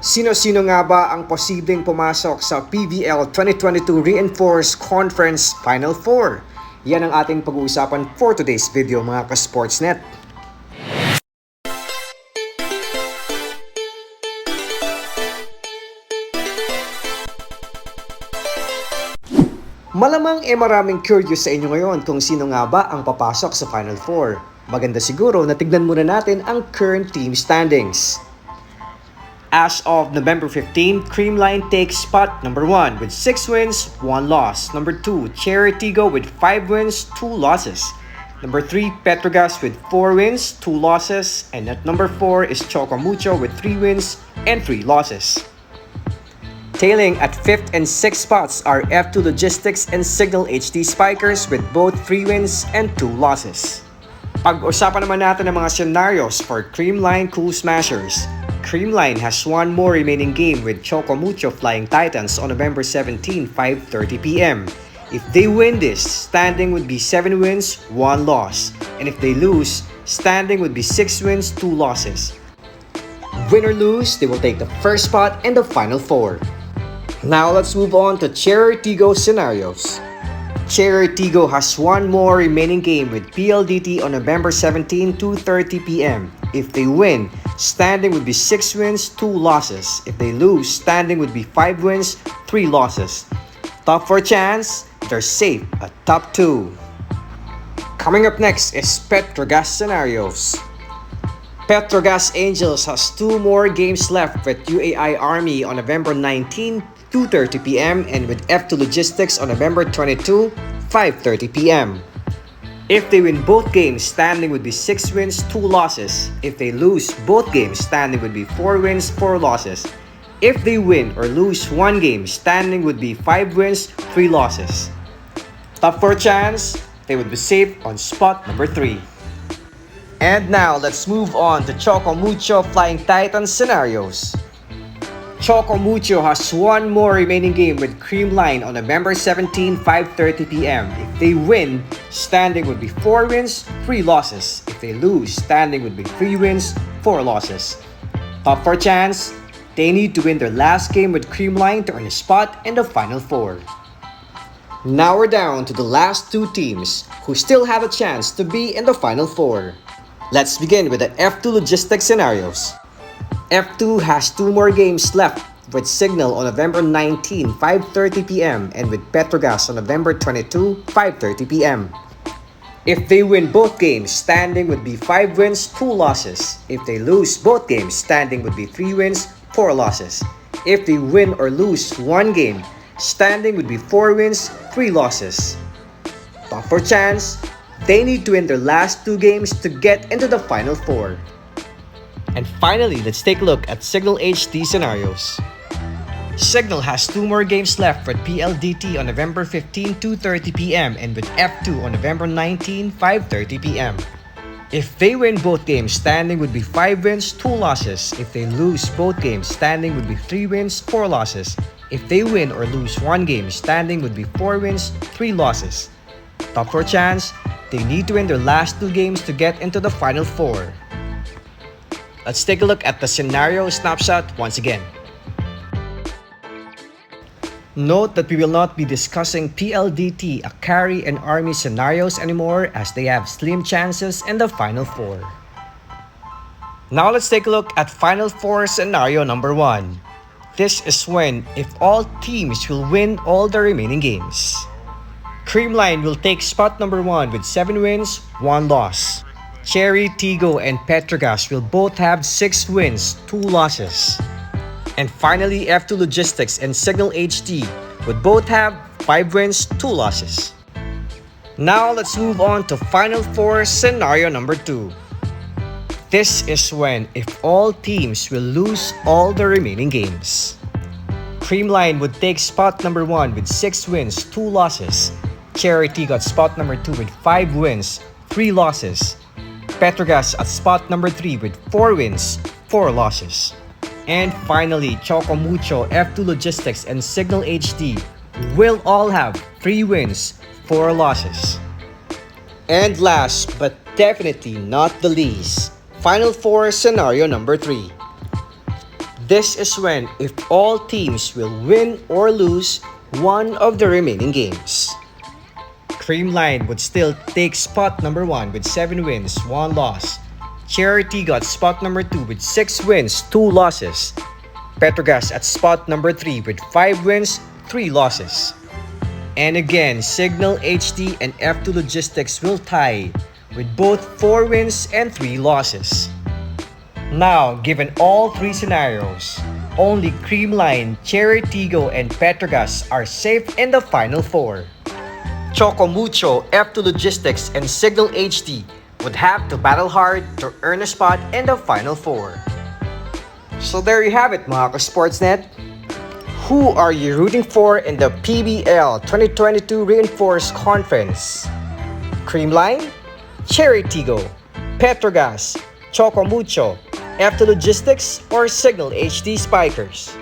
Sino-sino nga ba ang posibleng pumasok sa PVL 2022 Reinforced Conference Final 4? Yan ang ating pag-uusapan for today's video mga ka-SPORTZNET. Malamang maraming curious sa inyo ngayon kung sino nga ba ang papasok sa Final 4. Maganda siguro na tignan muna natin ang current team standings. As of November 15, Creamline takes spot number 1 with 6 wins, 1 loss. Number 2, Cherry Tigo with 5 wins, 2 losses. Number 3, Petrogas with 4 wins, 2 losses. And at number 4 is Chocomucho with 3 wins and 3 losses. Tailing at 5th and 6th spots are F2 Logistics and Signal HD Spikers with both 3 wins and 2 losses. Pag-usapan naman natin ang mga scenarios for Creamline Cool Smashers. Creamline has one more remaining game with Chocomucho Flying Titans on November 17, 5:30 p.m. If they win this, standing would be 7 wins, 1 loss. And if they lose, standing would be 6 wins, 2 losses. Win or lose, they will take the first spot in the Final 4. Now let's move on to Cherry Tigo scenarios. Cherry Tigo has one more remaining game with PLDT on November 17, 2:30 p.m. If they win, standing would be 6 wins, 2 losses. If they lose, standing would be 5 wins, 3 losses. Top 4 chance, they're safe at top 2. Coming up next is Petrogas scenarios. Petrogas Angels has 2 more games left with UAI Army on November 19, 2:30 p.m. and with F2 Logistics on November 22, 5:30 p.m. If they win both games, standing would be 6 wins, 2 losses. If they lose both games, standing would be 4 wins, 4 losses. If they win or lose one game, standing would be 5 wins, 3 losses. Top 4 chance, they would be safe on spot number 3. And now, let's move on to Chocomucho Flying Titans scenarios. Chocomucho has one more remaining game with Creamline on November 17, 5:30 p.m. If they win, standing would be 4 wins, 3 losses. If they lose, standing would be 3 wins, 4 losses. Top 4 chance, they need to win their last game with Creamline to earn a spot in the Final 4. Now we're down to the last 2 teams who still have a chance to be in the Final 4. Let's begin with the F2 Logistics scenarios. F2 has 2 more games left with Signal on November 19, 5:30 p.m. and with Petrogas on November 22, 5:30 p.m. If they win both games, standing would be 5 wins, 2 losses. If they lose both games, standing would be 3 wins, 4 losses. If they win or lose one game, standing would be 4 wins, 3 losses. Top 4 chance, they need to win their last 2 games to get into the Final 4. And finally, let's take a look at Signal HD scenarios. Signal has 2 more games left with PLDT on November 15, 2:30 p.m. and with F2 on November 19, 5:30 p.m. If they win both games, standing would be 5 wins, 2 losses. If they lose both games, standing would be 3 wins, 4 losses. If they win or lose one game, standing would be 4 wins, 3 losses. Top 4 chance, they need to win their last 2 games to get into the Final 4. Let's take a look at the scenario snapshot once again. Note that we will not be discussing PLDT, Akari, and Army scenarios anymore as they have slim chances in the Final 4. Now let's take a look at Final 4 scenario number 1. This is when if all teams will win all the remaining games. Creamline will take spot number 1 with 7 wins, 1 loss. Cherry, Tigo, and Petrogas will both have 6 wins, 2 losses. And finally, F2 Logistics and Signal HD would both have 5 wins, 2 losses. Now let's move on to Final 4 scenario number 2. This is when if all teams will lose all the remaining games. Creamline would take spot number 1 with 6 wins, 2 losses. Cherry Tigo at spot number 2 with 5 wins, 3 losses. Petrogas at spot number 3 with 4 wins, 4 losses. And finally, Chocomucho, F2 Logistics, and Signal HD will all have 3 wins, 4 losses. And last but definitely not the least, Final 4 scenario number 3. This is when if all teams will win or lose one of the remaining games. Creamline would still take spot number 1 with 7 wins, 1 loss. Charity got spot number 2 with 6 wins, 2 losses. Petrogas at spot number 3 with 5 wins, 3 losses. And again, Signal HD and F2 Logistics will tie with both 4 wins and 3 losses. Now, given all 3 scenarios, only Creamline, Cherry Tigo, and Petrogas are safe in the Final 4. Choco Mucho, F2 Logistics, and Signal HD would have to battle hard to earn a spot in the Final 4. So there you have it, mga ka-SPORTZNET. Who are you rooting for in the PBL 2022 Reinforced Conference? Creamline, Cherry Tigo, Petrogas, Choco Mucho, F2 Logistics, or Signal HD Spikers?